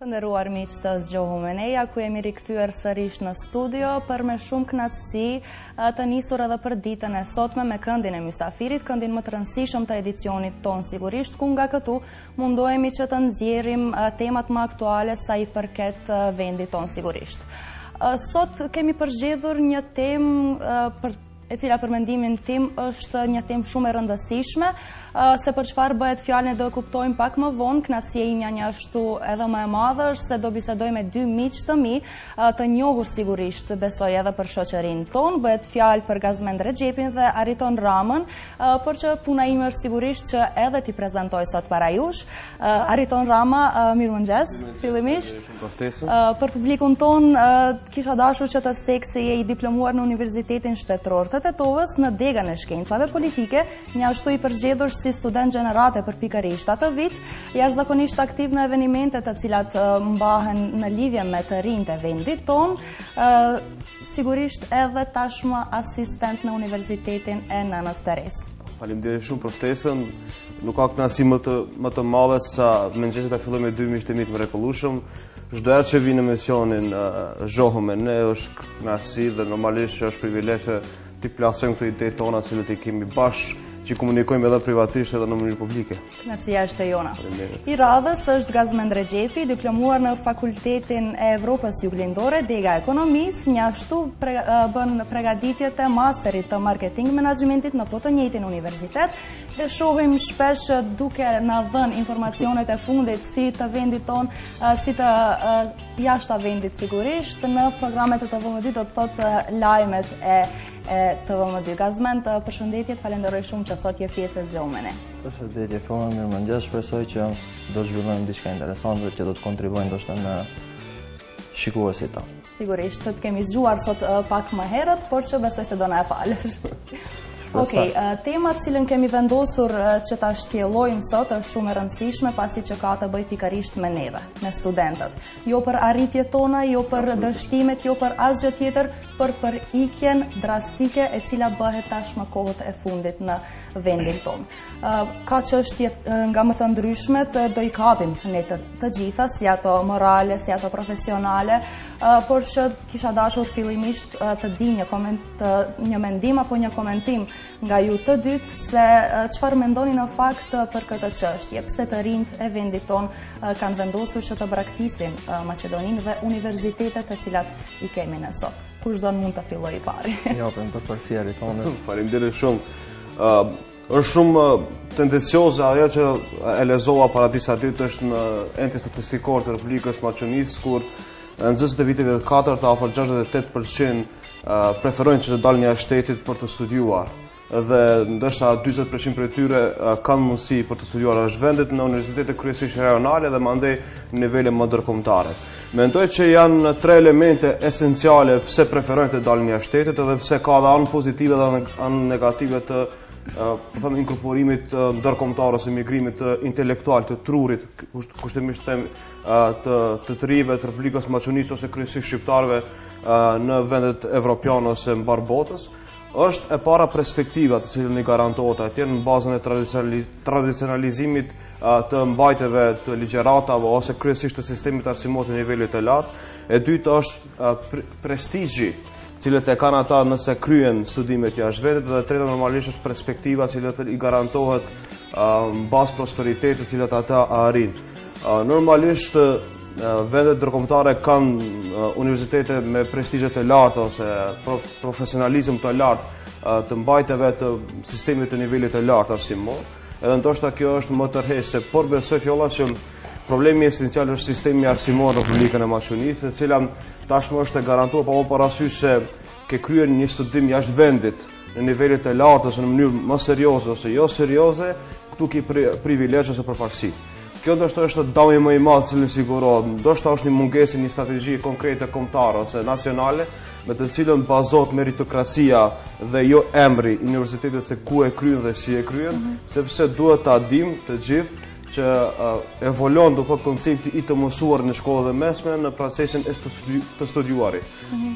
Të nderuar miq të Zgjohu me neja, ku jemi rikthyer sërish në studio për me shumë kënaqësi të nisur edhe për ditën e sotme me këndin e Mysafirit, këndin më të rëndësishëm të edicionit ton sigurisht, ku nga këtu mundohemi që të nxjerrim temat më aktuale sa i përket vendit ton sigurisht. Sot kemi përzgjedhur një temë e cila për mendimin tim është një temë shumë e rëndësishme, se për çfarë bëhet fjalë ne do kuptojmë pak më vonë. Kënaqësia ime një ashtu edhe më e madhe është se do bisedoj me dy miq të mi, të njohur sigurisht besoj edhe për shoqërinë tonë. Bëhet fjalë për Gazmend Rexhepin dhe Ariton Ramën, por që puna ime është sigurisht që edhe t'i prezantoj sot para jush. Ariton Rama, mirëmëngjes, fillimisht. Për publikun tonë kisha dashur që të sek se je i diplomuar në Universitetin Shtetëror të Tetovës në degën e shkencave politike, një ashtu i përgjedhur si student gjenerate për pikërisht atë vit, jashtëzakonisht aktiv në evenimentet të cilat mbahen në lidhje me të rinjtë e vendit ton, sigurisht edhe tashmë asistent në Universitetin e Nënës Teresë. Faleminderit shumë për ftesën. Nuk ka kënaqësi më të madhe sa mëngjesit ta filloj me dy miq të mi të mrekullueshëm. Çdo herë që vi në misionin Zgjohu me ne është kënaqësi dhe normalisht është privilegj të plasojmë këto ide tona që i kemi bashkë, që komunikojmë edhe privatisht edhe në mënyrë publike. Kënaqësia është e jona. I radhës është Gazmend Rexhepi, diplomuar në Fakultetin e Evropës Juglindore, dega ekonomisë, një ashtu bën përgatitjet e masterit të marketing menaxhmentit në të njëjtin universitet. E shohim shpesh duke na dhënë informacionet e fundit si të vendit ton, si të jashtë vendit sigurisht, në programet e TVM2 do të thotë lajmet e TVM2. Gazmend, përshëndetje, falenderoj shumë që sot je pjesë e Zgjohu me ne. Përshëndetje, Fjolla, mirëmëngjes, shpresoj që do zhvillojmë diçka interesante që do të kontribuojnë ndoshta në shikuesit tanë. Sigurisht, të kemi zgjuar sot pak më herët, por që besoj se do na e falësh. Okej, tema cilën kemi vendosur që ta shtjellojmë sot është shumë e rëndësishme pasi që ka të bëjë pikërisht me neve, me studentët. Jo për arritjet tona, jo për dështimet, jo për asgjë tjetër, për ikjen drastike e cila bëhet tashmë kohët e fundit në vendin tonë. Ka çështje nga më të ndryshmet, do i kapim ne të gjitha, si ato morale, si ato profesionale, por që kisha dashur fillimisht të di një mendim apo një komentim nga ju të dytë se çfarë mendoni në fakt për këtë çështje, pse të rinjt e vendit tonë kanë vendosur që të braktisin Maqedoninë dhe universitetet të cilat i kemi ne sot. Kush do mund të fillojë i pari? Japim përparësi Aritonit. Faleminderit shumë. Është shumë tendencioze ajo që e lexova para disa ditë është në ente statistikor të Republikës Maqedonisë, kur nxënësit e viteve të 4 afër 68% preferojnë që të dalin jashtë shtetit për të studiuar. Dhe ndoshta 40% prej tyre kanë mundësi për të studiuar jashtë vendit në universitete kryesisht rajonale dhe mandej në nivele më ndërkombëtare. Mendoj që janë 3 elemente esenciale pse preferojnë të dalin jashtë shtetit edhe pse ka dhe anë pozitive dhe anë negative të inkorporimit ndërkombëtar ose migrimit intelektual të trurit, kushtimisht të rive të Republikës Maqedonisë ose kryesisht shqiptarëve në vendet evropiane ose mbar botës. Është e para perspektiva të cilën i garantohet atje në bazën e tradicionalizimit të mbajtjeve të ligjëratave ose kryesisht të sistemit arsimor të nivelit të lartë. E dyta është prestigji cilët e kanë ata nëse kryen studimet jashtë vendit, dhe treta normalisht është perspektiva cilët i garantohet bazë prosperitetit të cilët ata arrin. Normalisht vendet ndërkombëtare kanë universitete me prestigje të larta ose profesionalizëm të lartë të mbajtjeve të sistemit të nivelit të lartë arsimor. Edhe ndoshta kjo është më tërheqëse, por besoj Fjolla që problemi esencial është sistemi arsimor në Republikën e Maqedonisë, e cila tashmë është e garantuar pa më parasysh se ke kryer një studim jashtë vendit në nivele të larta ose në mënyrë më serioze ose jo serioze, këtu ke privilegj ose përparësi. Kjo ndoshta është dëmi më i madh që sigurohet, ndoshta është një mungesë një strategji konkrete kombëtare ose nacionale, me të cilën bazohet meritokracia dhe jo emri i universitetit se ku e kryen dhe si e kryen, sepse duhet ta dimë të gjithë që evoluon do të koncepti i të mësuar në shkollat e mesme në procesin e të studiuarit.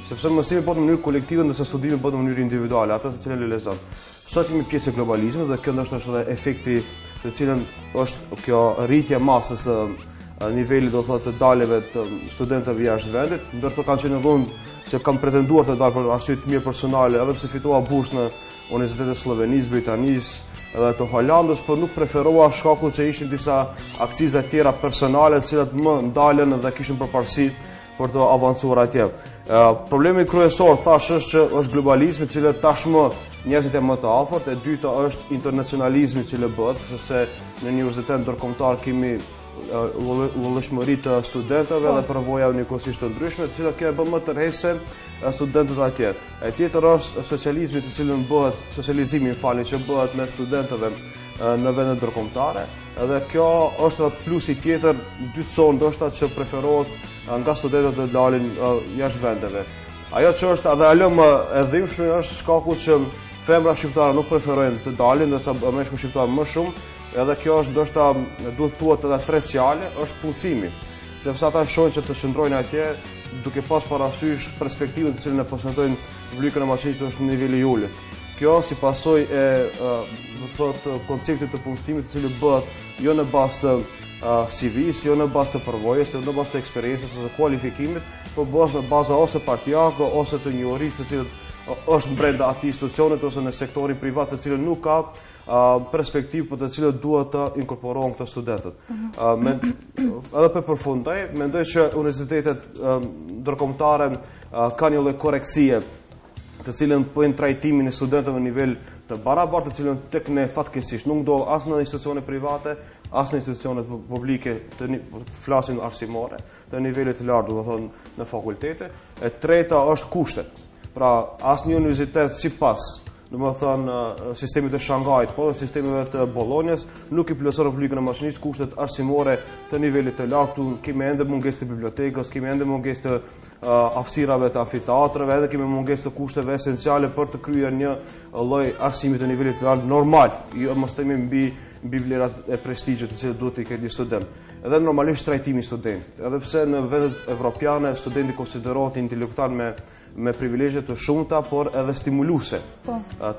Sepse mësimi bëhet në mënyrë kolektive ndërsa studimi bëhet në mënyrë individuale, atë të cilën e lexon. Sot jemi pjesë e globalizmit dhe kjo ndoshta është edhe efekti të cilën është kjo rritje masës niveli do thotë të daljeve të studentëve jashtë vendit, ndërto kanë qenë dhënë që kam pretenduar të dalë për arsye të mia personale, edhe pse fitova bursë në Universitetin e Slovenisë, Britanisë edhe të Holandës, por nuk preferova shkakun se ishin disa akciza tjera personale, të cilat më ndalen dhe kishin përparësi për të avancuar atje. Problemi kryesor thash është globalizmi, i cili tashmë njerëzit e më të afërt, e dyta është internacionalizmi i cili bëhet, sepse në një universitet ndërkombëtar kemi ullëshmëri të studentëve dhe përvoja njëkohësisht të ndryshme, të cilat kjo e bën më tërheqëse studentët atje. E tjetër është socializmi të cilën bëhet, socializimi që bëhet me studentëve në vende ndërkombëtare, edhe kjo është plusi tjetër dytësor ndoshta që preferohet nga studentët të dalin jashtë vendeve. Ajo që është edhe alëm e dhimbshme është shkaku që femra shqiptare nuk preferojnë të dalin, ndërsa meshkujt shqiptar më shumë, edhe kjo është ndoshta duhet thuhet edhe treçjale, është punësimi. Sepse ata shohin që të qëndrojnë atje duke pas parasysh perspektivën të cilën e prezantojnë publikun e maqenisë është në niveli i ulët. Kjo si pasojë e konceptit të punësimit i cili bëhet jo në bazë të CV-s, jo në bazë të përvojës, jo në bazë të eksperiencës ose kualifikimit, por bëhet në bazë ose partijake ose të njohurisë të cilët është brenda atij institucionit ose në sektorin privat të cilën nuk ka perspektivë për të cilët duhet të inkorporohen këto studentët. Edhe për përfundoj, mendoj që universitetet ndërkombëtare kanë një lloj koreksie të cilën bëjnë trajtimin e studentëve në nivel të barabartë, të cilën tek ne fatkeqësisht nuk do as në institucione private, as në institucione publike të flasin arsimore, të nivelit të lartë, do të thonë në fakultete. E treta është kushtet. Pra, asnjë universitet sipas, domethënë sistemit të Shangajit, po dhe sistemeve të Bolonjës, nuk i plotëson publikun e maqenisë kushtet arsimore të nivelit të lartë. Kemi ende mungesë të bibliotekës, kemi ende mungesë të hapësirave të amfiteatrave, edhe kemi mungesë të kushteve esenciale për të kryer një lloj arsimi të nivelit të lartë normal, jo mos themi mbi vlerat e prestigjit të cilat duhet të ketë një student. Edhe normalisht trajtimi i studentit. Edhe pse në vendet evropiane studenti konsiderohet intelektual me privilegje të shumta, por edhe stimuluese.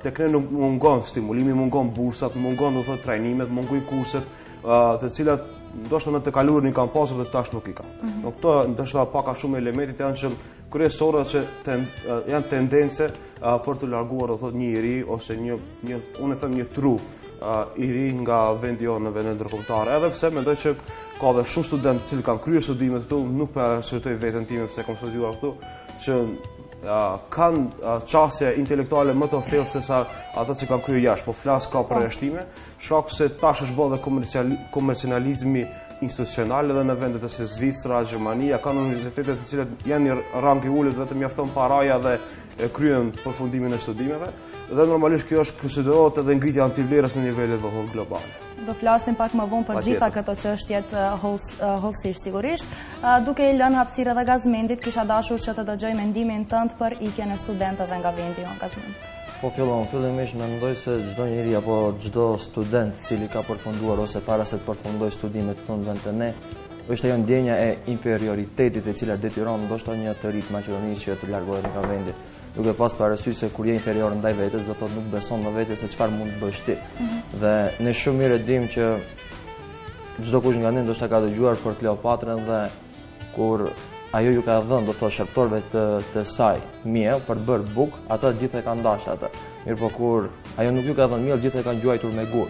Tek ne nuk mungon stimulimi, mungon bursat, mungon do thotë trajnimet, mungojnë kurset, të cilat ndoshta në të kaluarin i kanë pasur dhe tash nuk i kanë. Këto ndoshta pak a shumë elementet janë që kryesore që janë tendence për të larguar do thotë një iri ose unë e them një tru i ri nga vendi jonë në vende ndërkombëtare. Edhe pse mendoj që ka dhe shumë studentë që kanë kryer studimet këtu, nuk po arsyeoj veten time pse kam studiuar këtu, që kanë çësje intelektuale më të thellë se sa ata që kanë kryer jashtë, po flas ka përjashtime, shkak se tash është bërë dhe komercializmi institucional edhe në vendet si Zvicra, Gjermania, kanë universitete të cilat janë një rang i ulët, vetëm mjafton paraja dhe kryen përfundimin e studimeve, dhe normalisht kjo është konsiderohet edhe ngritja e antivlerës në nivelet globale. Do flasim pak më vonë për gjitha këto çështjet hollësisht sigurisht. Duke i lënë hapësirë edhe Gazmendit, kisha dashur që të dëgjoj mendimin tënd për ikjen e studentëve nga vendi jonë, Gazmend. Po fillimisht mendoj se çdo njeri apo çdo student i cili ka përfunduar ose para se të përfundojë studimet këtu në vend të ne, është ajo ndjenja e inferioritetit e cila detyron ndoshta një të rit maqedonisë që të largohet nga vendi. Duke pas parasysh se kur je inferior ndaj vetes, do thotë nuk beson në vete se çfarë mund të bësh ti. Dhe ne shumë mirë e dim që çdo kush nga ne ndoshta ka dëgjuar për Kleopatrën dhe kur ajo ju ka dhënë do thotë shërtorëve të saj miell për të bërë bukë, ata gjithë e kanë dashur atë. Mirë, kur ajo nuk ju ka dhënë miell, gjithë e kanë gjuajtur me gur.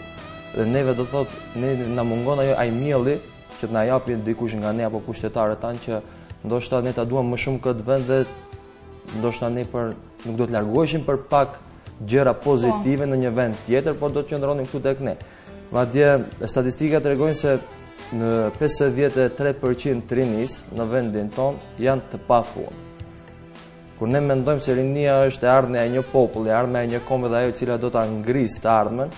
Dhe neve do thotë ne na mungon ai mielli që të na japi dikush nga ne apo pushtetarët tanë që ndoshta ne ta duam më shumë këtë vend dhe ndoshta ne nuk do të largoheshim për pak gjëra pozitive në një vend tjetër, por do të qëndronim këtu tek ne. Madje statistikat tregojnë se në 53% të rinis në vendin tonë janë të papunë. Kur ne mendojmë se rinia është e ardhmja e një populli, e ardhmja e një kombë dhe ajo cila do ta ngrisë të ardhmen,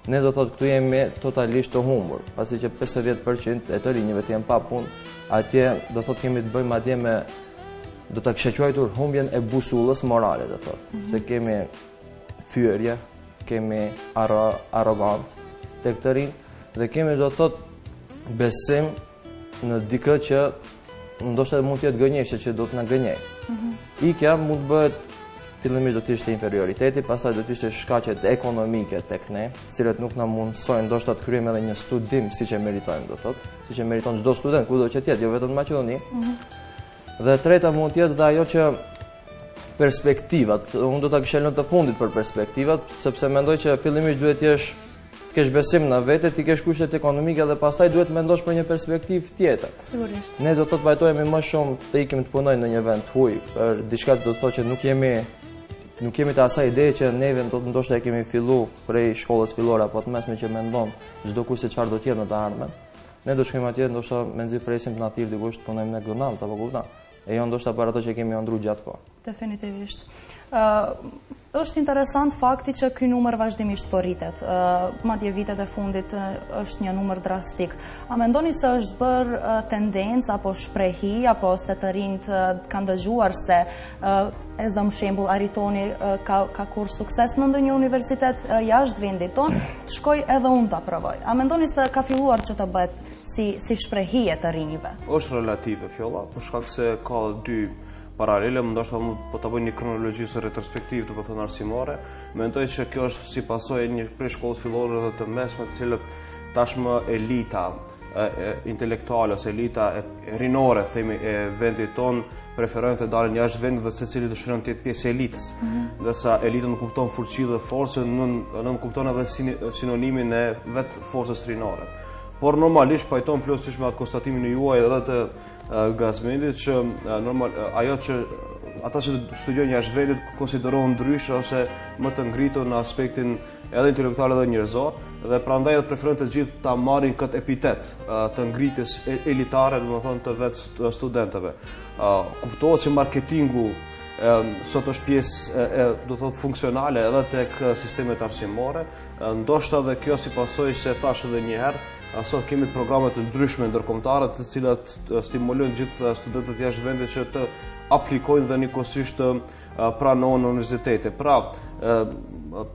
ne do thotë këtu jemi totalisht të humbur, pasi që 50% e të rinjve të janë papunë, atje do thotë kemi të bëjmë atje me do ta kisha quajtur humbjen e busullës morale, do thotë. Se kemi fyerje, kemi arrogancë tek të rinj dhe kemi do thotë besim në dikë që ndoshta mund të jetë gënjeshtër që do të na gënjej. Ikja mund të bëhet fillimisht do të ishte inferioriteti, pastaj do të ishte shkaqet ekonomike tek ne, të cilat nuk na mundsojnë ndoshta të kryejmë edhe një studim siç e meritojmë, do thotë, siç e meriton çdo student kudo që të jetë, jo vetëm në Maqedoni. Dhe treta mund të jetë ajo që perspektivat. Unë do ta kisha lënë të fundit për perspektivat, sepse mendoj që fillimisht duhet të kesh besim në vete, ti kesh kushtet ekonomike dhe pastaj duhet mendosh për një perspektivë tjetër. Sigurisht. Ne do të vajtojmë më shumë të ikim të punojmë në një vend huj, për diçka do të thotë që nuk kemi të asaj ide që neve ndoshta e kemi fillu prej shkollës fillore apo të mesme që mendon çdo kush se çfarë do të jetë në të ardhmen. Ne do shkojmë atje ndoshta me nxit presim të na thirr dikush të punojmë në McDonald's apo kupton. E jo ndoshta për ato që kemi ëndru gjatë kohë. Definitivisht. Është interesant fakti që ky numër vazhdimisht po rritet. Madje vitet e fundit është një numër drastik. A mendoni se është bërë tendencë apo shprehi apo se të rinjt kanë dëgjuar se e zëm shembull Aritoni ka kur sukses në ndonjë universitet jashtë vendit ton, shkoj edhe unë ta provoj. A mendoni se ka filluar që të bëhet si shprehje të rinjve? Është relative, Fjolla, për shkak se ka dy paralele, ndoshta po ta bëj një kronologji ose retrospektiv, do të thënë arsimore. Mendoj që kjo është si pasojë një prej shkollës fillore dhe të mesme, të cilët tashmë elita intelektuale ose elita rinore themi e vendit ton preferojnë të dalin jashtë vendit dhe secili dëshiron të jetë pjesë e elitës. Ndërsa elita nuk kupton fuqi dhe forcën, nuk kupton edhe sinonimin e vetë forcës rinore. Por normalisht pajton plotësisht me atë konstatimin e juaj edhe të Gazmendit që ajo që ata që studiojnë jashtë vendit konsiderohen ndryshe ose më të ngritur në aspektin edhe intelektual edhe njerëzor dhe prandaj preferojnë të gjithë ta marrin këtë epitet të ngritjes elitare, domethënë të vetë studentëve. Kuptohet që marketingu sot është pjesë do të thotë funksionale edhe tek sistemet arsimore, ndoshta edhe kjo si pasojë se thash edhe një herë, sot kemi programe të ndryshme ndërkombëtare të cilat stimulojnë gjithë studentët jashtë vendit që të aplikojnë dhe njëkohësisht të pranohen në universitete. Pra,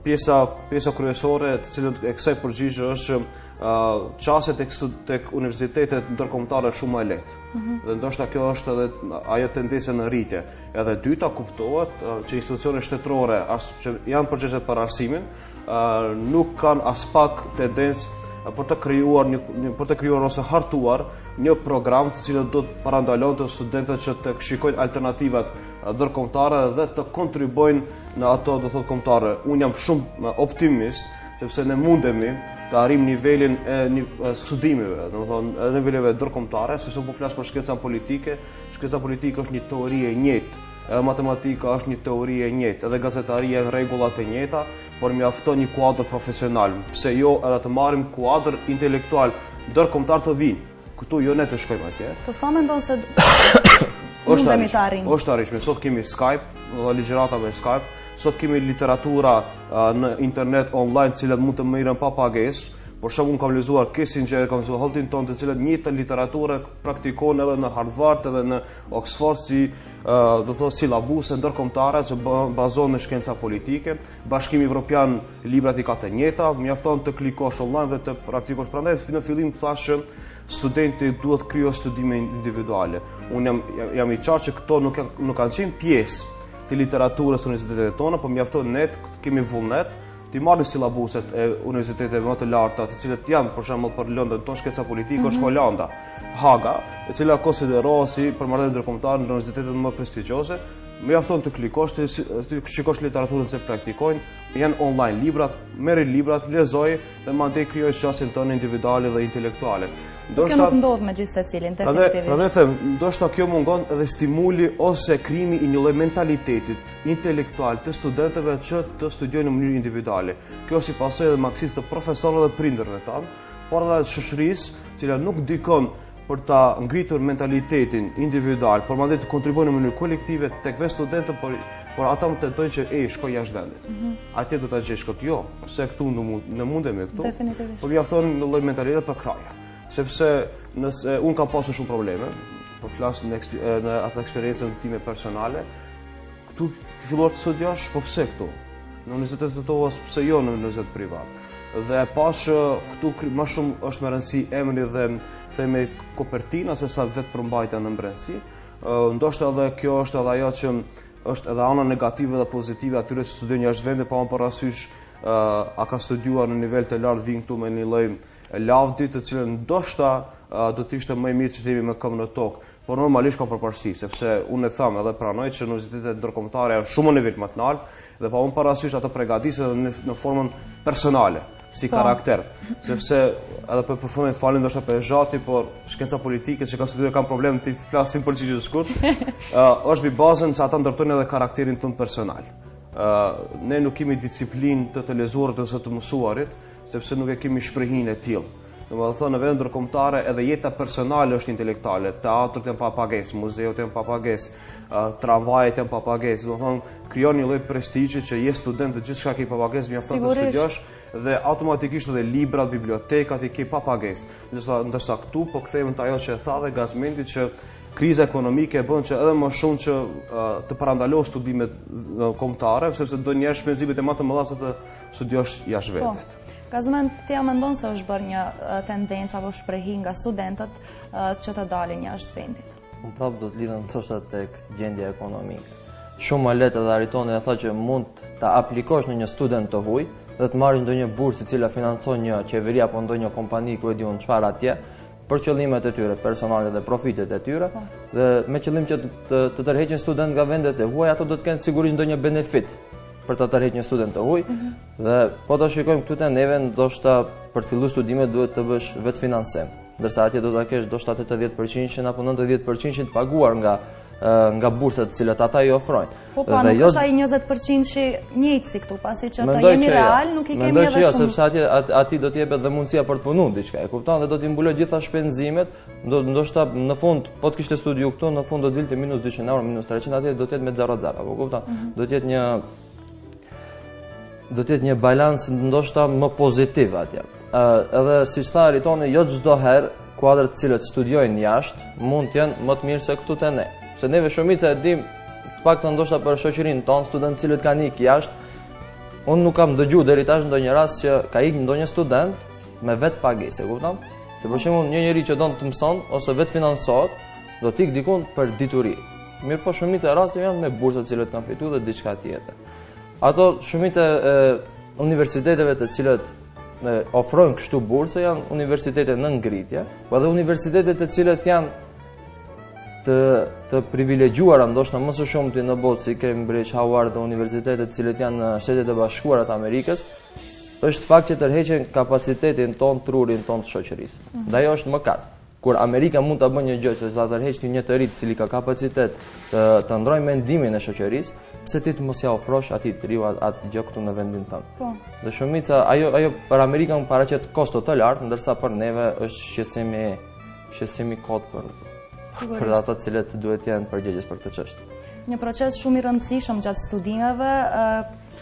pjesa kryesore të cilën e kësaj përgjigje është çastet tek universitetet ndërkombëtare shumë më lehtë. Dhe ndoshta kjo është edhe ajo tendencë në rritje. Edhe dyta kuptohet që institucionet shtetërore që janë përgjegjëse për arsimin nuk kanë as pak tendencë për të krijuar ose hartuar një program të cilët do të parandalonte studentët që të shikojnë alternativat ndërkombëtare dhe të kontribuojnë në ato do thotë kombëtare. Unë jam shumë optimist sepse ne mundemi të arrijmë nivelin e studimeve, domethënë edhe niveleve ndërkombëtare, sepse po flas për shkencën politike. Shkenca politike është një teori e njëjtë. Edhe matematika është një teori e njëjtë, edhe gazetaria janë rregullat e njëjta, por mjafton një kuadër profesional. Pse jo edhe të marrim kuadër intelektual ndërkombëtar të vinë. Këtu jo ne të shkojmë atje. Po sa mendon se mundemi të arrijmë? Është arritshme. Sot kemi Skype, dhe ligjërata me Skype. Sot kemi literatura në internet online, të cilat mund të merren pa pagesë. Por shumë unë kam lexuar Kissinger, kam lexuar Huntington, të cilët njëjtë literaturë praktikojnë edhe në Harvard edhe në Oxford si do thotë silabuse ndërkombëtare që bazohen në shkenca politike. Bashkimi Evropian librat i ka të njëjta, mjafton të klikosh online dhe të praktikosh. Prandaj në fillim thashë studenti duhet krijo studime individuale. Unë jam i qartë që këto nuk kanë qenë pjesë të literaturës së universiteteve tona, por mjafton ne kemi vullnet ti marrin sillabuset e universiteteve më të larta, të cilët janë për shembull për Londën tonë shkenca politike është Holanda, Haga, e cila konsiderohet si përmarrëdhënie ndërkombëtare në universitetet më prestigjioze. Mjafton të klikosh, të shikosh literaturën se praktikojnë, janë online librat, merri librat, lexoj dhe mandej krijoj çastin tonë individuale dhe intelektuale. Kjo nuk ndodh me gjithë secilin, definitivisht. Prandaj them, ndoshta kjo mungon edhe stimuli ose krijimi i një lloji mentalitetit intelektual të studentëve që të studiojnë në mënyrë individuale. Kjo si pasojë edhe maksimist të profesorëve dhe prindërve tanë, por edhe shoqërisë, cila nuk dikon për ta ngritur mentalitetin individual, por mandej të kontribuojnë në mënyrë kolektive tek vetë studentët, por ata më tentojnë që shkoj jashtë vendit. Atje do ta gjesh këtë jo, se këtu në mundemi këtu. Definitivisht. Por mjafton një lloj mentaliteti për kraje. Sepse nëse unë kam pasur shumë probleme, po flas në atë eksperiencën time personale, këtu filluar të studiosh, po pse këtu? Në universitetet të tova, pse jo në universitet privat? Dhe pas që këtu më shumë është me rëndësi emri dhe themi kopertina se sa vetë përmbajtja në brendësi. Ndoshta edhe kjo është edhe ajo që është edhe ana negative dhe pozitive atyre që studiojnë jashtë vendit, pa më parasysh a ka studiuar në nivel të lartë vinë këtu me një lloj lavdi, të cilën ndoshta do të ishte më i mirë që të jemi me këmbë në tokë, por normalisht ka përparësi, sepse unë e tham edhe pranoj që universitetet ndërkombëtare janë shumë në nivel më të lartë dhe pa më parasysh ato përgatisen në formën personale, si karakter, sepse edhe për përfundim falem ndoshta për zhati, por shkenca politike që ka studiuar kanë problem të flasin për çështje të shkurtë, është mbi bazën se ata ndërtojnë edhe karakterin tonë personal. Ne nuk kemi disiplinë të lezuarit ose të mësuarit, sepse nuk e kemi shprehinë e tillë. Domethënë në vend ndërkombëtare edhe jeta personale është intelektale, teatrët janë pa pagesë, muzeut janë pa pagesë, tramvajet janë pa pagesë. Domethënë krijon një lloj prestigjhi që je student dhe gjithçka ke pa pagesë, mjafton të studiosh dhe automatikisht edhe librat, bibliotekat i ke pa pagesë. Ndërsa këtu po kthehemi te ajo që e tha dhe Gazmendi që kriza ekonomike e bën që edhe më shumë që të parandalosh studimet kombëtare, sepse do njerëz shpenzimet e më të mëdha se të studiosh jashtë vendit. Gazmend, ti a mendon se është bërë një tendencë apo shprehi nga studentët që të dalin jashtë vendit? Unë prapë do të lidhem thoshta tek gjendja ekonomike. Shumë më lehtë edhe Ariton e tha që mund ta aplikosh në një student të huaj dhe të marrësh ndonjë bursë e cila financon një qeveri apo ndonjë kompani ku e diun çfarë atje për qëllimet e tyre personale dhe profitet e tyre dhe me qëllim që të tërheqin student nga vendet e huaj, ato do të kenë sigurisht ndonjë benefit për të tërhequr një student të huaj dhe po ta shikojmë këtu te neve ndoshta për të filluar studimet duhet të bësh vetë financim, ndërsa atje do ta kesh ndoshta 80% apo 90% të paguar nga bursat të cilat ata i ofrojnë. Po pa, nuk është ai 20% njëjtë si këtu, pasi që ata jemi real, nuk i kemi edhe shumë. Sepse atje do të jepet dhe mundësia për të punuar diçka, e kupton, dhe do t'i mbuloj gjitha shpenzimet, ndoshta në fund po të kishte studiu këtu, në fund do dilte minus 200 euro, minus 300, atje do të jetë me 0-0, apo kupton? Do të jetë një balans ndoshta më pozitiv atje. Edhe siç tha Aritoni, jo çdo herë kuadrat të cilët studiojnë jashtë mund të jenë më të mirë se këtu te ne. Se neve shumica e dim, të paktën ndoshta për shoqërinë tonë, studentë të cilët kanë ikë jashtë, unë nuk kam dëgjuar deri tash ndonjë rast që ka ikë ndonjë student me vetë pagesë, e kupton? Se për shembull një njerëz që don të mëson ose vetë financohet, do të ikë diku për dituri. Mirë, po shumica e rasteve janë me bursa të cilët kanë fituar dhe diçka tjetër. Ato shumica e universiteteve të cilët ofrojnë kështu burse janë universitete në ngritje, po edhe universitetet të cilët janë të privilegjuara ndoshta më së shumti në botë, si Cambridge, Howard dhe universitetet të cilët janë në Shtetet e Bashkuara të Amerikës, është fakt që tërheqin kapacitetin ton, trurin ton të shoqërisë. Dhe ajo është mëkat. Kur Amerika mund ta bëjë një gjë që ta tërheqë një të ri i cili ka kapacitet të ndrojë mendimin e shoqërisë, pse ti të mos ja ofrosh atij të riu atë gjë këtu në vendin tënd. Po. Dhe shumica ajo për Amerikën paraqet kosto të lartë, ndërsa për neve është shqetësimi kot për ata të cilët duhet të jenë përgjegjës për këtë çështje. Një proces shumë i rëndësishëm gjatë studimeve,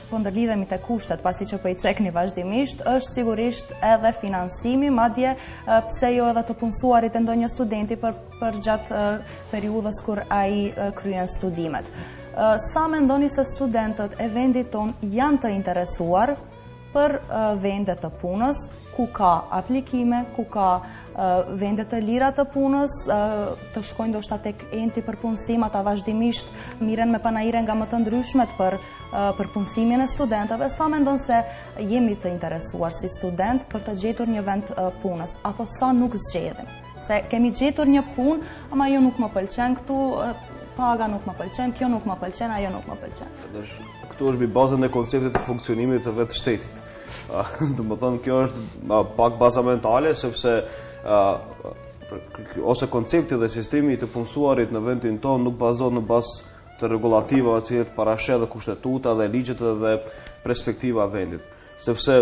po ndërlidhemi te kushtet, pasi që po i cekni vazhdimisht, është sigurisht edhe financimi, madje pse jo edhe të punësuarit e ndonjë studenti për gjatë periudhës kur ai kryen studimet. Sa mendoni se studentët e vendit ton janë të interesuar për vendet të punës, ku ka aplikime, ku ka vendet të lira të punës, të shkojnë ndoshta tek enti për punësim, ata vazhdimisht miren me panajire nga më të ndryshmet për punësimin e studentëve. Sa mendon se jemi të interesuar si student për të gjetur një vend punës, apo sa nuk zgjedhim? Se kemi gjetur një punë, ama jo nuk më pëlqen këtu, paga nuk më pëlqen, kjo nuk më pëlqen, ajo nuk më pëlqen. Këtu është mbi bazën e konceptit të funksionimit të vetë shtetit. Domethënë kjo është pak bazamentale, sepse ose koncepti dhe sistemi të punësuarit në vendin tonë nuk bazohet në bazë të rregulativave që parashet dhe kushtetuta dhe ligjet dhe perspektiva e vendit. Sepse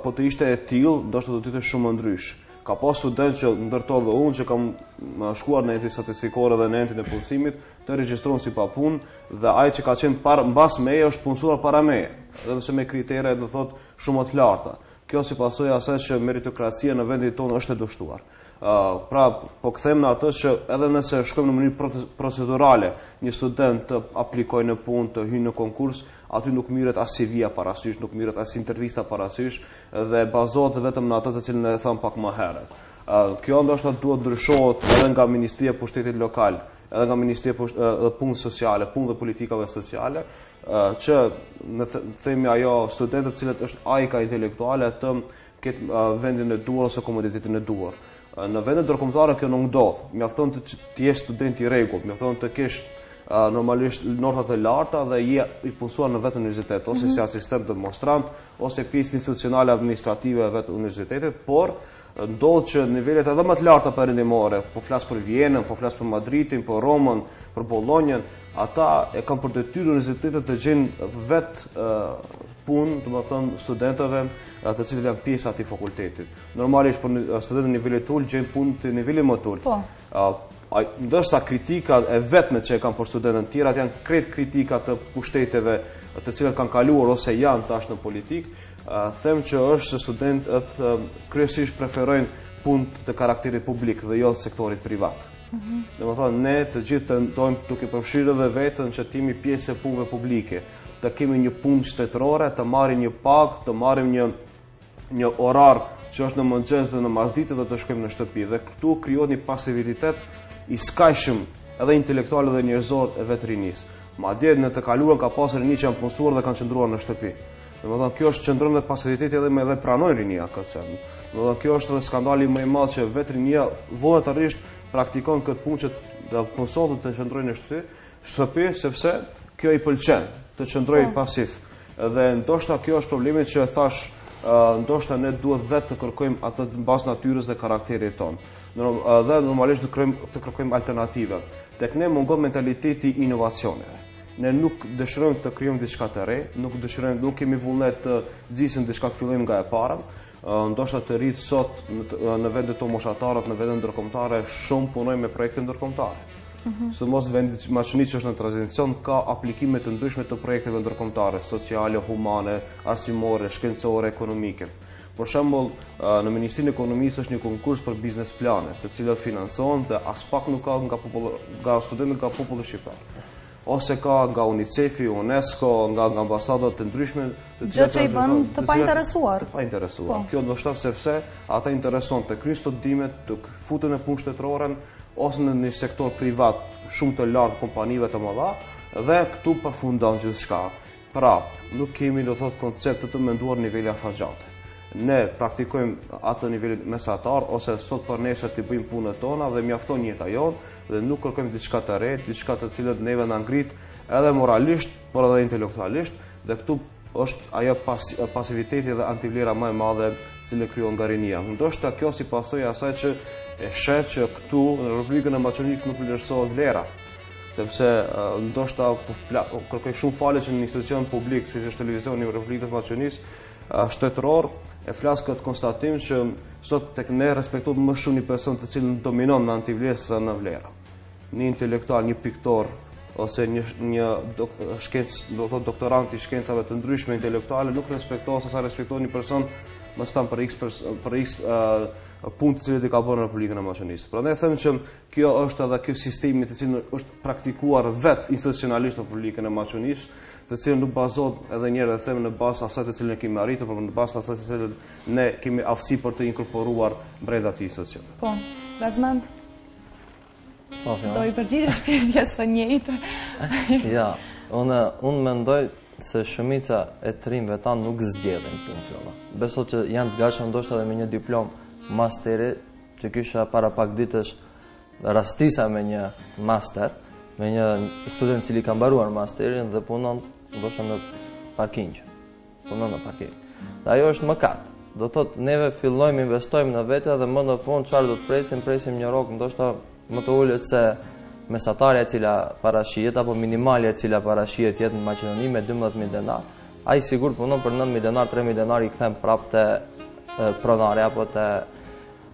po të ishte e tillë, ndoshta do të ishte shumë ndryshe. Ka pas student që ndërto dhe unë që kam shkuar në entin statistikore dhe në entin e punësimit, të regjistrohen si pa punë dhe ai që ka qenë mbas meje është punësuar para meje, edhe pse me kritere do thotë shumë të larta. Kjo si pasojë asaj që meritokracia në vendin tonë është e dështuar. Pra, po kthem në atë që edhe nëse shkojmë në mënyrë procedurale, një student të aplikojë në punë, të hyjë në konkurs, aty nuk mirret as CV-ja parasysh, nuk mirret as intervista parasysh dhe bazohet vetëm në atë të cilën e tham pak më herët. Kjo ndoshta duhet ndryshohet edhe nga Ministria e Pushtetit Lokal. edhe nga Ministria e Punës Sociale, Punë dhe Politikave Sociale, që në themi ajo studentët cilët është ajka intelektuale të ketë vendin e duar ose komoditetin e duar. Në vendet ndërkombëtare kjo nuk ndodh. Mjafton të jesh student i rregullt, mjafton të kesh normalisht notat e larta dhe je i punësuar në vetë universitet, ose si asistent demonstrant, ose pjesë institucionale administrative e vetë universitetit, por ndodh që nivelet edhe më të larta perëndimore, po flas për Vienën, po flas për Madridin, për Romën, për Bollonjën, ata e kanë për detyrë universitetet të gjejnë vetë punë, domethënë studentëve të cilët janë pjesë e atij fakultetit. Normalisht për studentët në nivelit ulë gjejnë punë të nivelit më të ulët. Ndërsa kritika e vetme që e kanë për studentët të tjerat janë krejt kritika të pushteteve të cilat kanë kaluar ose janë tash në politikë, them që është se studentët kryesisht preferojnë punë të karakterit publik dhe jo sektorit privat. Domethënë ne të gjithë tentojmë duke përfshirë edhe veten që timi pjesë e punëve publike, të kemi një punë shtetërore, të marrim një pagë, të marrim një orar që është në mëngjes dhe në masditë dhe të shkojmë në shtëpi. Dhe këtu krijohet një pasivitet i skajshëm edhe intelektual dhe njerëzor e vetë rinisë. Madje në të kaluarën ka pasur rinj që janë punësuar dhe kanë qëndruar në shtëpi. Domethënë kjo është qendrimi dhe pasiviteti edhe me pranojnë rinia këtë. Domethënë kjo është edhe skandali më i madh që vetë rinia vullnetarisht praktikon këtë punë që të punësojnë të qëndrojnë në shtëpi sepse kjo i pëlqen të qëndrojë pasiv. Dhe ndoshta kjo është problemi që thash, ndoshta ne duhet vetë të kërkojmë atë mbas natyrës dhe karakterit ton. Dhe normalisht të kërkojmë alternativa. Tek ne mungon mentaliteti i inovacioneve. Ne nuk dëshirojmë të krijojmë diçka të re, nuk kemi vullnet të nxisim diçka të fillojmë nga e para. Ndoshta të rritë sot në vendet tonë moshatarët, në vendet ndërkombëtare, shumë punojmë me projekte ndërkombëtare. Sidomos vendi Maqenisë që është në tranzicion ka aplikime të ndryshme të projekteve ndërkombëtare, sociale, humane, arsimore, shkencore, ekonomike. Për shembull, në Ministrinë e Ekonomisë është një konkurs për biznes plane, të cilët financohen dhe as pak nuk ka nga studentët nga populli shqiptar. Ose ka nga UNICEF-i, UNESCO, nga ambasadat të ndryshme, gjë që i bën të painteresuar. Kjo ndoshta sepse ata intereson të kryejnë studimet, të futen në punë shtetërore ose në një sektor privat shumë të lartë kompanive të mëdha dhe këtu përfundon gjithçka. Pra, nuk kemi do thot koncept të menduar niveli afatgjate. Ne praktikojmë atë nivelin mesatar ose sot për nesër të bëjmë punët tona dhe mjafton jeta jonë dhe nuk kërkojmë diçka të re, diçka të cilët neve na ngrit edhe moralisht, por edhe intelektualisht, dhe këtu është ajo pasiviteti dhe antivlera më e madhe që krijon nga rinia. Ndoshta kjo si pasojë asaj që e sheh që këtu në Republikën e Maqenisë nuk vlerësohet vlera, sepse ndoshta kërkoj shumë falje që në institucion publik, si është televizioni i Republikës Maqenisë shtetëror, e flas këtë konstatim që sot tek ne respektohet më shumë një person të cilën dominon në antivlerë se në vlera. Një intelektual, një piktor ose një doktorant i shkencave të ndryshme intelektuale nuk respektohet sa respektohet një person më stan për X punë të cilët i ka bërë në Republikën e Maqenisë. Prandaj them që kjo është edhe ky sistemi i cili është praktikuar vetë institucionalisht në Republikën e Maqenisë, të cilën nuk bazohet edhe një herë dhe them në bazë asaj të cilën ne kemi arritur, por në bazë asaj të cilën ne kemi aftësi për të inkorporuar brenda atij institucioni. Po, Gazmend. Do i përgjigjesh pyetjes së njëjtë. Ja, unë mendoj se shumica e trimëve tanë nuk zgjedhin punë Fjolla. Besoj që janë të gatshëm ndoshta edhe me një diplomë masteri, që kisha para pak ditësh rastisa me një master, me një student cili ka mbaruar masterin dhe punon ndoshta në parking. Punon në parking. Dhe ajo është mëkat. Do thotë neve fillojmë investojmë në vete dhe më në fund çfarë do të presim një rrok ndoshta më të ulët se mesatarja e cila parashihet apo minimalja e cila parashihet jetë në Maqedoni me 12.000 denar. Ai sigur punon për 9.000 denar, 3.000 denar i kthem prapë te pronari apo te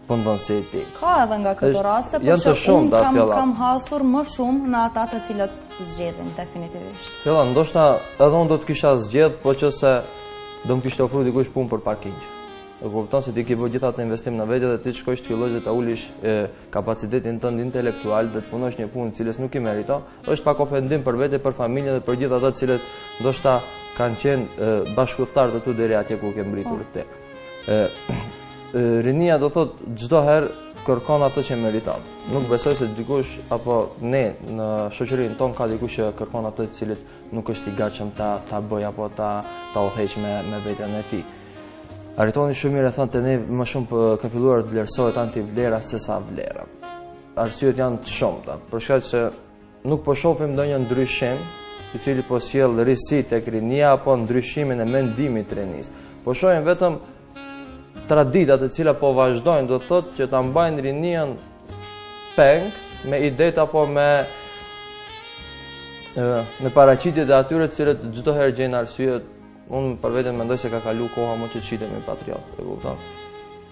punëdhënësi i tij. Ka edhe nga këto raste, por unë kam hasur më shumë në ata të cilët zgjedhin definitivisht. Fjolla, ndoshta edhe unë do të kisha zgjedh, po qëse do më kishte ofruar dikush punë për parking. E kupton se ti ke bërë gjithë atë investim në vete dhe ti shkosh të fillosh të ulish kapacitetin tënd intelektual dhe të punosh një punë cilës nuk i meriton, është pak ofendim për vete, për familjen dhe për gjithë ata të cilët ndoshta kanë qenë bashkëpunëtar të tu deri atje ku ke mbritur ti. Rinia do thot çdo herë kërkon ato që meriton. Nuk besoj se dikush apo ne në shoqërinë tonë ka dikush që kërkon ato të cilit nuk është i gatshëm ta bëj apo ta udhëheq me veten e tij. Aritoni shumë mirë e thënë te ne më shumë ka filluar të vlerësohet antivlera se sa vlera. Arsyet janë të shumta, për shkak se nuk po shohim ndonjë ndryshim i cili po sjell risi tek rinia apo ndryshimin e mendimit të rinisë. Po shohim vetëm traditat e cila po vazhdojnë, do të thotë që ta mbajnë rinian peng me idetë apo me paraqitjet e atyre të cilët çdo herë gjejnë arsye. Unë për veten mendoj se ka kalu koha më që qitemi patriot, e kupton?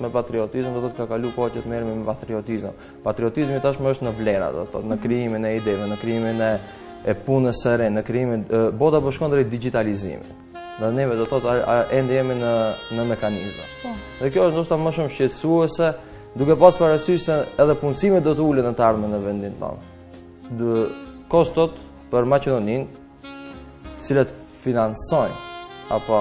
Me patriotizëm do të thotë ka kalu koha që të merremi me patriotizëm. Patriotizmi tashmë është në vlera, do të thotë, në krijimin e ideve, në krijimin e punës së re, në krijimin bota po shkon drejt digitalizimit. Dhe neve do të thotë ende jemi në mekanizëm. Dhe kjo është ndoshta më shumë shqetësuese, duke pas parasysh se edhe punësimet do të ulen në të ardhmen në vendin tonë. Kostot për Maqedoninë, cilët financojnë apo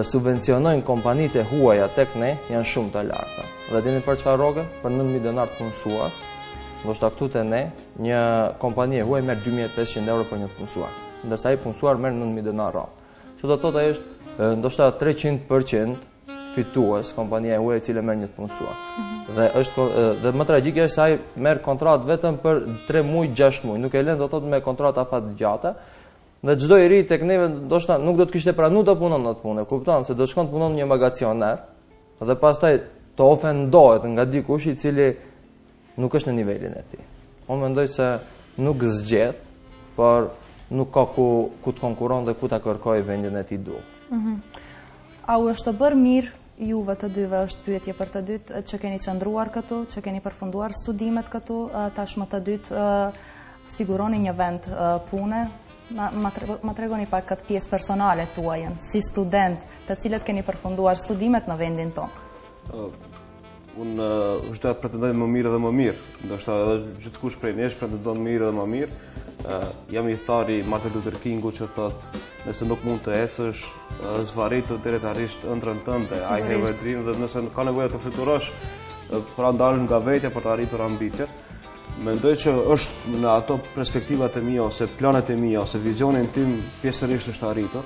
subvencionojnë kompanitë e huaja tek ne, janë shumë të larta. Dhe dini për çfarë rrogën? Për 9.000 dinar të punësuar. Ndoshta këtu te ne, një kompani e huaj merr 2.500 euro për një të punësuar, ndërsa ai punësuar merr 9.000 dinar rrogë. Që do të thotë ai është ndoshta 300% fitues kompania e huaj e cila merr një të punësuar. Dhe më tragjike është se ai merr kontratë vetëm për 3 muaj, 6 muaj, nuk e lën do të thotë me kontrata afatgjata. Dhe çdo i ri tek neve ndoshta nuk do të kishte pranuar të punon atë punë, kupton se do shkon të punon një magacioner dhe pastaj të ofendohet nga dikush i cili nuk është në nivelin e tij. Unë mendoj se nuk zgjedh, por nuk ka ku të konkuron dhe ku ta kërkoj vendin e tij duhur. A u është të bërë mirë juve të dyve, është pyetje për të dytë, që keni qëndruar këtu, që keni përfunduar studimet këtu, tashmë të dytë siguroni një vend pune? Ma tregoni pak këtë pjesë personale tuajën, si student, të cilët keni përfunduar studimet në vendin tonë. Unë çdo të pretendoj më mirë dhe më mirë, ndoshta edhe gjithkush prej nesh pretendon mirë dhe më mirë. Jam i thari Martin Luther Kingu që thotë, nëse nuk mund të ecësh, zvaritu deri të arrish ëndrrën tënde. I have a dream, dhe nëse ka nevojë të fluturosh, pra dalësh nga vetja për të arritur ambicjet. Mendoj që është në ato perspektivat e mia ose planet e mia ose vizionin tim pjesërisht është arritur.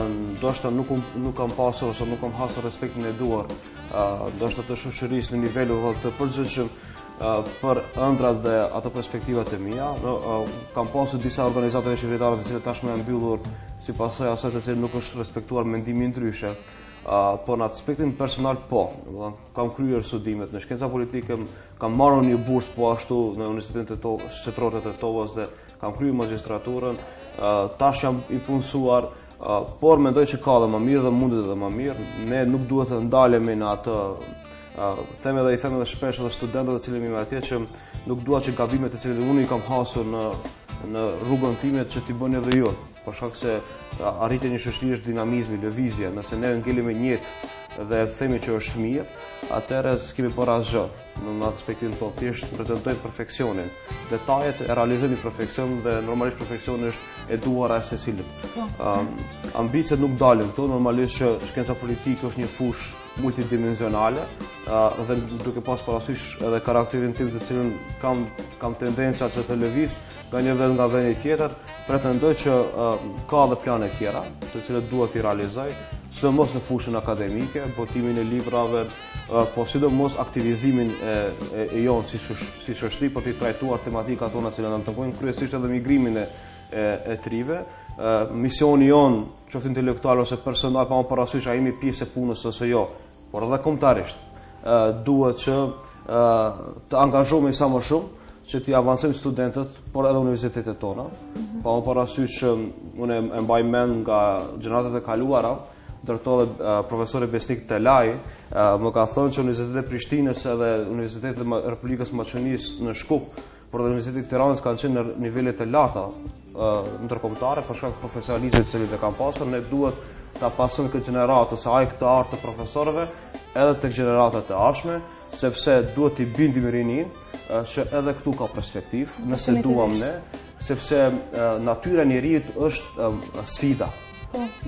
Ndoshta nuk kam pasur ose nuk kam hasur respektin e duar, ndoshta të shoqërisë në nivel të përgjithshëm për ëndrat dhe ato perspektivat e mia. Kam pasur disa organizata qeveritare të cilat tashmë janë mbyllur si pasojë asaj se nuk është respektuar mendimi ndryshe. Po në aspektin personal po, kam kryer studimet në shkenca politike, kam marrë një bursë po ashtu në Universitetin Shtetëror të Tetovës dhe kam kryer magjistraturën, tash jam i punësuar, por mendoj që ka dhe më mirë dhe mundet edhe më mirë. Ne nuk duhet të ndalemi në atë, them edhe shpesh edhe studentët të cilët jemi atje që nuk dua që gabimet të cilat unë i kam hasur në rrugën time që t'i bëni edhe ju. Për shkak se arritja e një shoqërie është dinamizmi, lëvizje. Nëse ne ngelemi në jetë dhe themi që është mirë, atëherë s'kemi bërë asgjë. Në aspektin po thjesht pretendojmë perfeksionin. Detajet e realizimit perfeksion dhe normalisht perfeksioni është e duara e secilit. Ambicet nuk dalin këtu, normalisht që shkenca politike është një fushë multidimensionale dhe duke pas parasysh edhe karakterin tim të cilën kam tendenca që të lëviz nga një vend nga vendi tjetër, pretendoj që ka dhe plane tjera, të cilët duhet i realizoj, sidomos në fushën akademike, botimin e librave, po sidomos aktivizimin e jonë si shoqëri, për t'i trajtuar tematikat tona që na tokojnë, kryesisht edhe migrimin e trive. Misioni jonë, qoftë intelektual ose personal, pa më parasysh a jemi pjesë e punës ose jo, por edhe kombëtarisht duhet që të angazhohemi sa më shumë që t'i avancojmë studentët, por edhe universitetet tona. Pa më parasysh që unë e mbaj mend nga gjeneratat e kaluara, ndërto dhe profesori besnik Telai më ka thënë që Universitetet e Prishtinës edhe Universitetet e Republikës Maqedonisë në Shkup, por edhe Universiteti i Tiranës kanë qenë në nivele të larta ndërkombëtare për shkak të profesionalizmit të cilët e kanë pasur. Ne duhet ta pasojmë këtë gjeneratë ose këtë art të profesorëve edhe tek gjeneratat e ardhshme, sepse duhet t'i bindim rinin që edhe këtu ka perspektivë, nëse duam ne, sepse natyra e njerit është sfida.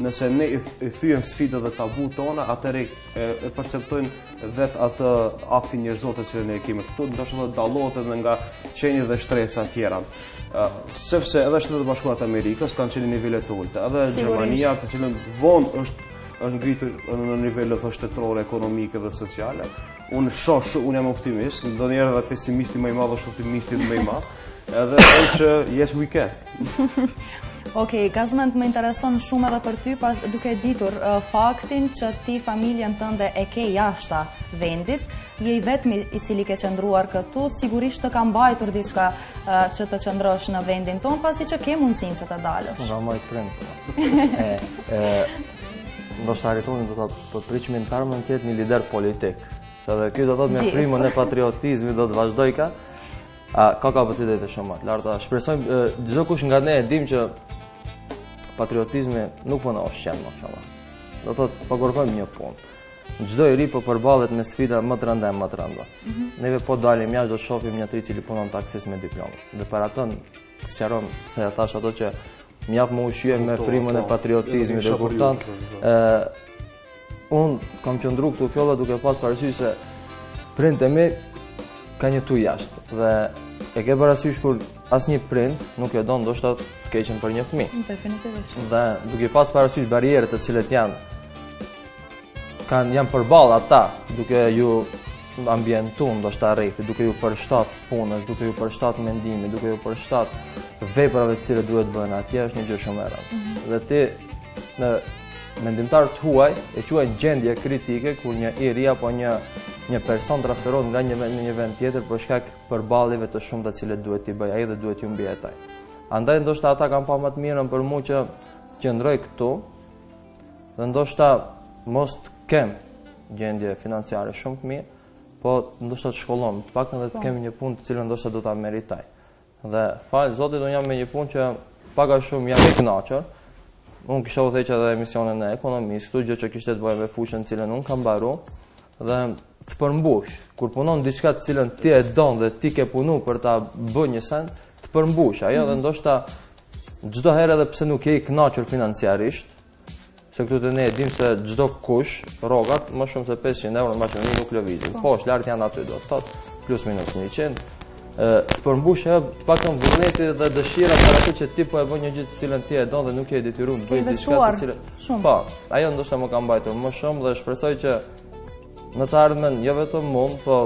Nëse ne i thyem sfidët dhe tabut tona, atëherë e perceptojnë vetë atë aktin njerëzor të cilën ne kemi këtu, ndoshta dallohet edhe nga qenjë dhe shtresa të tjera. Sepse edhe Shtetet e Bashkuara të Amerikës kanë qenë nivele të ulta, edhe Gjermania, të cilën vonë është ngritur në nivele shtetërore, ekonomike dhe sociale. Unë jam optimist, ndonjëherë edhe pesimisti më i madh është optimisti më i madh. Edhe që yes we can. Okej, Gazmend, më intereson shumë edhe për ty, duke ditur faktin që ti familjen tënde e ke jashta vendit, je i vetmi i cili ke qëndruar këtu, sigurisht të ka mbajtur diçka që të qëndrosh në vendin ton, pasi që ke mundësinë që të dalësh. Nga më i prind. Ndoshta Aritonin do të priqmin të armën tjetë një lider politik. Se dhe kjo do të me frymën e patriotizmi do të vazhdoj ka kapacitete shumë të larta. Shpresojmë, çdo kush nga ne e dim që patriotizmi nuk po na ushqen, mashallah. Do thotë po kërkojmë një punë. Çdo i ri po përballet me sfida më të rënda e më të rënda. Neve po dalim jashtë do të shohim një atri i cili punon taksis me diplomë. Dhe para atë sqaron se ja thash ato që më jap më ushqye me frymën e patriotizmit dhe kurtant unë kam qëndru këtu Fjolla duke pas parasysh se prindët e mi ka një tu jashtë dhe e ke parasysh kur asnjë prind nuk e don ndoshta të keqen për një fëmijë. Definitivisht. Dhe duke pas parasysh barierët të cilat janë përballë ata duke ju ambientu ndoshta rrethi, duke ju përshtat punës, duke ju përshtat mendimit, duke ju përshtat veprave të cilat duhet bëhen atje është një gjë shumë e rëndë. Dhe ti në mendimtarët huaj e quajnë gjendje kritike kur një i ri apo një person transferohet nga një vend në një vend tjetër për shkak përballjeve të shumta të cilat duhet t'i bëj ai dhe duhet ju mbijetaj. Andaj ndoshta ata kanë pa më të mirën për mua që qëndroj këtu dhe ndoshta mos të kem gjendje financiare shumë të mirë, po ndoshta të shkollom, të paktën edhe të kemi një punë të cilën ndoshta do ta meritaj. Dhe fal Zotit unë jam me një punë që pak a shumë jam i kënaqur. Unë kisha u theqë edhe emisionin e ekonomisë, këtu gjë që kishte të bëjë me fushën cilën unë kam mbaru dhe të përmbush. Kur punon diçka të cilën ti e don dhe ti ke punu për ta bërë një send, të përmbush ajo dhe ndoshta çdo herë edhe pse nuk je i kënaqur financiarisht, se këtu të ne e dim se çdo kush rrogat më shumë se 500 euro në maqeni nuk lëvizin. Po, lart janë aty do të thotë plus minus 100. Të përmbush e paktën vullneti dhe dëshira për atë që ti po e bën një gjë të cilën ti e don dhe nuk je detyruar të bësh diçka të cilën po, ajo ndoshta më ka mbajtur më shumë dhe shpresoj që në të ardhmen jo vetëm unë, po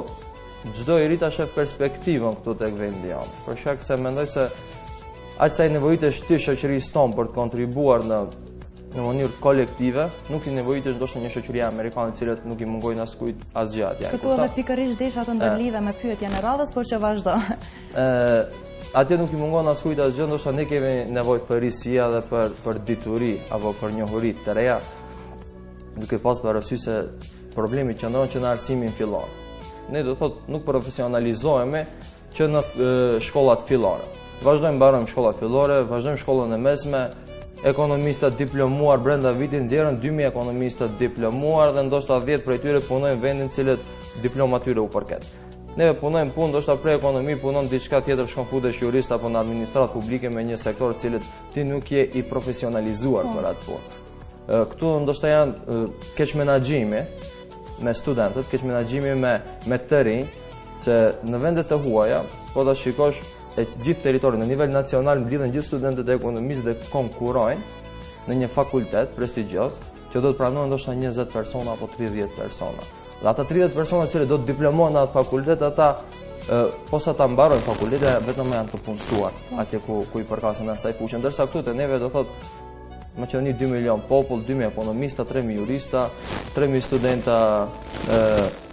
çdo i ri ta shef perspektivën këtu tek vendi jam. Për shkak se mendoj se aq sa i nevojitesh ti shoqërisë tonë për të kontribuar në mënyrë kolektive, nuk i nevojitesh ndoshta një shoqëri amerikane e cilët nuk i mungojnë askujt asgjë atje. Këtu edhe pikërisht desha të ndërlidhe me pyetjen e radhës, por që vazhdo. Atje nuk i mungon askujt asgjë, ndoshta ne kemi nevojë për risia dhe për dituri apo për njohuri të reja. Duke pas parasysh se problemi qëndron që në arsimin fillor. Ne do thotë nuk profesionalizohemi që në shkollat fillore. Vazhdojmë mbarojmë shkollat fillore, vazhdojmë shkollën e mesme. Ekonomistat diplomuar brenda vitit nxjerrën 2000 ekonomistë diplomuar dhe ndoshta 10 prej tyre punojnë vendin cilët diploma tyre u përket. Neve punojmë punë ndoshta për ekonomi, punon diçka tjetër, shkon futesh jurist apo në administratë publike me një sektor i cilët ti nuk je i profesionalizuar për atë punë. Këtu ndoshta janë keq menaxhimi me studentët, keq menaxhimi me të rinj, se në vendet e huaja, po ta shikosh e gjithë territorin në nivel nacional mblidhen gjithë studentët e ekonomisë dhe konkurrojnë në një fakultet prestigjioz që do të pranohen ndoshta 20 persona apo 30 persona. Dhe ata 30 persona që do të diplomohen në atë fakultet, ata posa ta mbarojnë fakultetin vetëm janë të punësuar atje ku i përkasin asaj fushë. Ndërsa këtu te neve do thotë më qenë 2 milion popull, 2000 ekonomista, 3000 jurista, 3000 studenta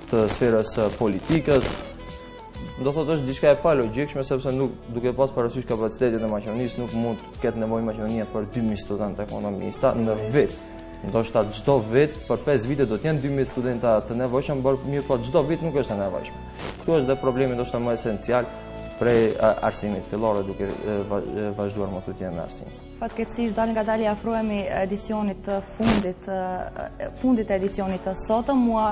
të sferës politikës. Do thotë është diçka e pa logjikshme sepse nuk duke pas parasysh kapacitetin e maqenisë nuk mund të ketë nevojë maqenia për 2000 studentë ekonomista në vit. Ndoshta çdo vit për 5 vite do të jenë 2000 studentë të nevojshëm, por mirë po çdo vit nuk është e nevojshme. Këtu është dhe problemi ndoshta më esencial prej arsimit fillore duke vazhduar më tutje me arsim. Fatkeqësisht dal nga dali afrohemi edicionit të fundit të edicionit të sotëm. Mua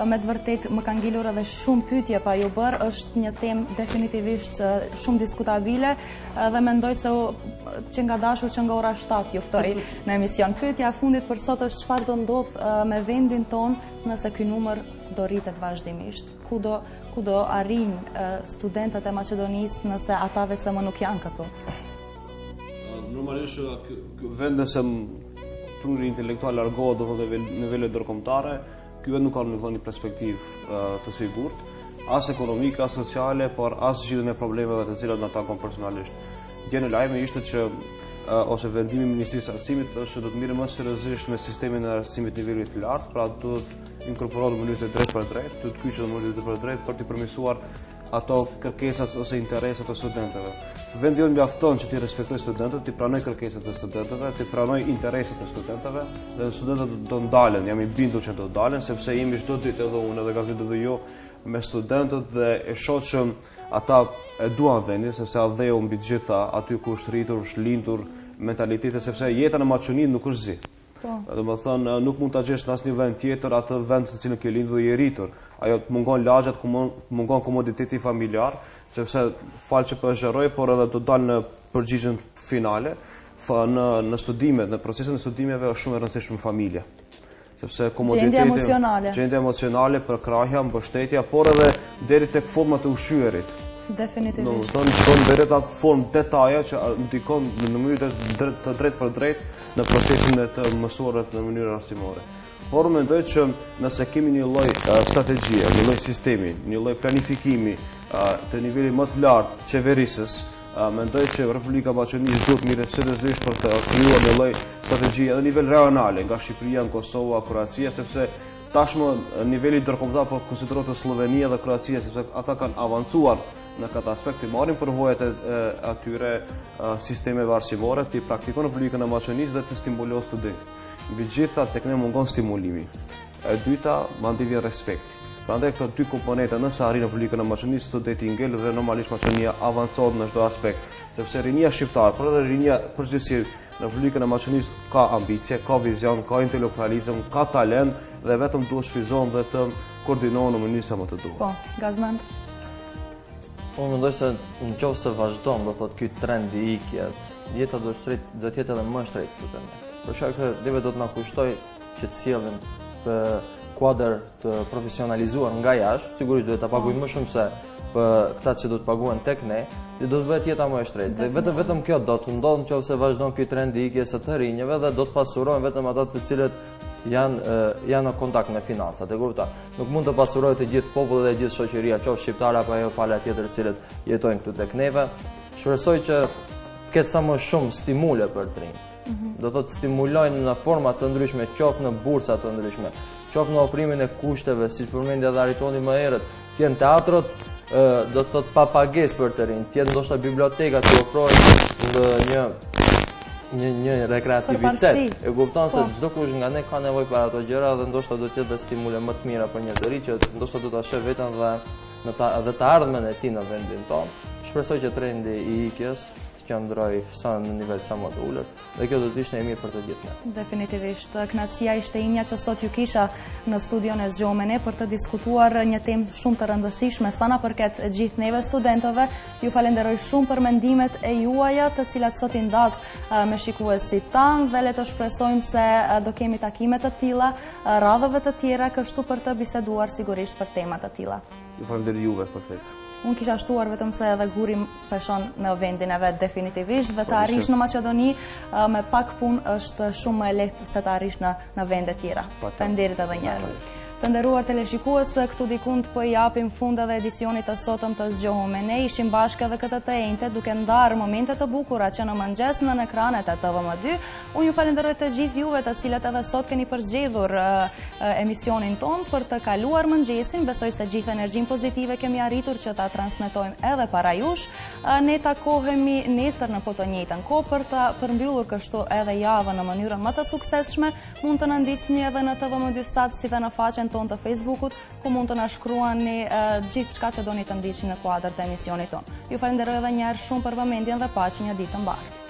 me të vërtet më kanë ngelur edhe shumë pyetje pa ju bërë. Është një temë definitivisht shumë diskutabile dhe mendoj se që nga dashur që nga ora 7 ju ftoj në emision. Pyetja e fundit për sot është çfarë do ndodh me vendin ton nëse ky numër do rritet vazhdimisht. Ku do arrijnë studentët e Maqedonisë nëse ata vetëm më nuk janë këtu? Normalisht vend nëse truri intelektual largohet do të nivele ndërkombëtare, ky vend nuk ka një perspektivë të sigurt, as ekonomike, as sociale, por as zgjidhjen e problemeve të cilat na takon personalisht. Gjë në lajme ishte që ose vendimi i Ministrisë së Arsimit është do të mirë më seriozisht me sistemin e arsimit nivelit të lartë, pra do të inkorporohet në mënyrë të drejtë për drejtë, do të kyçet në mënyrë të drejtë për drejtë për të përmirësuar ato kërkesat ose interesat e studentëve. Vendi jonë mjafton që ti respektoj studentët, ti pranoj kërkesat e studentëve, ti pranoj interesat e studentëve dhe studentët do ndalen, jam i bindur që do ndalen, sepse jemi çdo ditë edhe unë edhe Gazmend edhe jo me studentët dhe e shoh që ata e duan vendin, sepse adheu mbi të gjitha aty ku është rritur, është lindur mentaliteti, sepse jeta në Maqedoni nuk është zi. Domethënë nuk mund ta gjesh në asnjë vend tjetër atë vend në cilin ke lindur dhe je rritur. Ajo të mungon lagjet, mungon komoditeti familjar, sepse fal që po e zgjeroj, por edhe do dal në përgjigjen finale, në studimet, në procesin e studimeve është shumë e rëndësishme familja. Sepse komoditeti, gjendja emocionale, përkrahja, mbështetja, por edhe deri tek format e ushqyerit. Definitivisht. Do të shkon deri atë formë detaje që ndikon në mënyrë të drejtë për drejtë në procesin e të mësuarit në mënyrë arsimore. Por mendoj që nëse kemi një lloj strategjie, një lloj sistemi, një lloj planifikimi të nivelit më të lartë qeverisës, mendoj që Republika e Maqedonisë duhet mirë seriozisht për të krijuar një lloj strategjie në nivel rajonale, nga Shqipëria, në Kosovë, Kroacia, sepse tashmë niveli ndërkombëtar po konsiderohet Slovenia dhe Kroacia, sepse ata kanë avancuar në këtë aspekt, i marrin përvojat e atyre sistemeve arsimore, të praktikon në Republikën e Maqedonisë dhe të stimulojnë studentë. Mbi gjitha tek ne mungon stimulimi. E dyta, mandi vjen respekti. Prandaj këto dy komponente nëse arrin në Republikën e Maqedonisë, studenti ngel dhe normalisht Maqedonia avancohet në çdo aspekt, sepse rinia shqiptare, por edhe rinia përgjithësi në Republikën e Maqedonisë ka ambicie, ka vizion, ka intelektualizëm, ka talent dhe vetëm duhet shfryzohen dhe të koordinohen në mënyrë sa më të duhur. Po, Gazmend. Unë mendoj se nëse vazhdon, do thotë ky trend i ikjes, jeta do të jetë edhe më shtrejtë këtu ne. Për shkak se deve do të na kushtoj që të sjellim kuadër të profesionalizuar nga jashtë, sigurisht duhet ta paguajmë më shumë se për këta që do të paguhen tek ne, do të bëhet jeta më e shtrejtë. Dhe vetëm kjo do të ndodhë nëse vazhdon ky trend i ikjes së të rinjeve dhe do të pasurojnë vetëm ata të cilët janë në kontakt me financat, e kupton? Nuk mund të pasurohet të gjithë populli dhe gjithë shoqëria, qoftë shqiptare apo ajo pala tjetër të cilët jetojnë këtu tek neve. Shpresoj që ketë sa më shumë stimule për të rinj. Do thotë stimulojnë në forma të ndryshme, qoftë në bursa të ndryshme, qoftë në ofrimin e kushteve, siç përmendi edhe Aritoni më herët, të jenë teatrot, do të thotë pa pagesë për të rinj, të jenë ndoshta biblioteka që ofrojnë një rekreativitet. E kupton se çdo kush nga ne ka nevojë për ato gjëra dhe ndoshta do të jetë stimule më të mira për një të ri që ndoshta do ta sheh veten dhe të ardhmen e tij në vendin tonë. Shpresoj që trendi i ikjes qëndroj sa në nivel sa më të ulët dhe kjo do të ishte e mirë për të gjithë ne. Definitivisht, kënaqësia ishte imja që sot ju kisha në studion e Zgjohu me ne për të diskutuar një temë shumë të rëndësishme sa na përket gjithë neve studentëve. Ju falenderoj shumë për mendimet e juaja, të cilat sot i ndat me shikuesit tanë dhe le të shpresojmë se do kemi takime të tilla, radhëve të tjera kështu për të biseduar sigurisht për tema të tilla. Ju falenderoj juve për festë. Unë kisha shtuar vetëm se edhe guri peshon në vendin e vet definitivisht dhe të arrish në Maqedoni me pak punë është shumë më e lehtë se të arrish në vende tjera. Faleminderit edhe një herë. Të nderuar teleshikues, këtu dikund po i japim fund edhe edicionit të sotëm të Zgjohu me ne. Ishim bashkë edhe këtë të enjte duke ndarë momente të bukura që në mëngjes në ekranet e TVM2. Unë ju falenderoj të gjithë juve të cilët edhe sot keni përzgjedhur emisionin ton për të kaluar mëngjesin. Besoj se gjithë energjinë pozitive kemi arritur që ta transmetojmë edhe para jush. Ne takohemi nesër në po të njëjtën kohë për të përmbyllur kështu edhe javën në mënyrën më të suksesshme. Mund të na ndiqni edhe në TVM2 Sat si dhe në faqen faqen tonë të Facebookut, ku mund të na shkruani gjithë çka që doni të ndiqni në kuadër të emisionit tonë. Ju falenderoj edhe një herë shumë për vëmendjen dhe paqë, një ditë të mbarë.